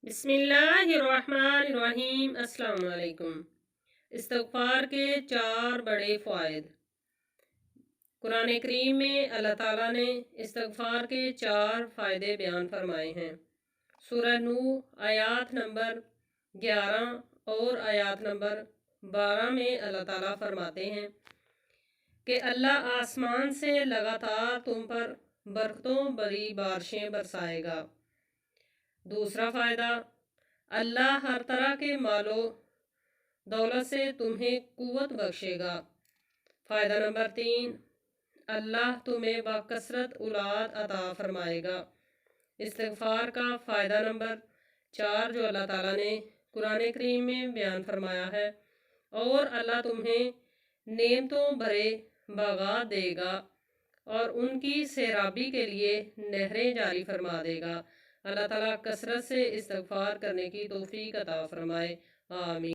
बिस्मिल्लाहिर्रहमानिर्रहीम। अस्सलाम वालेकुम। इस्तग़फ़ार के 4 बड़े फ़वाइद। कुरान करीम में अल्लाह ताला ने इस्तग़फ़ार के 4 फ़ायदे बयान फरमाए हैं। सूरह नूह आयत नंबर 11 और आयत नंबर 12 में अल्लाह ताला फरमाते हैं कि अल्लाह आसमान से लगातार तुम पर बरकतों भरी बारिशें बरसाएगा। दूसरा फ़ायदा, अल्लाह हर तरह के मालो दौलत से तुम्हें कुव्वत बख्शेगा। फ़ायदा नंबर 3, अल्लाह तुम्हें बाकसरत औलाद अता फरमाएगा। इस्तिग़फ़ार का फ़ायदा नंबर 4 जो अल्लाह ताला ने कुरान करीम में बयान फरमाया है, और अल्लाह तुम्हें नेमतों भरे बागात देगा और उनकी सैराबी के लिए नहरें जारी फरमा देगा। अल्लाह ताला कसरत से इस्तिग़फ़ार करने की तौफ़ीक़ अता फरमाए। आमीन।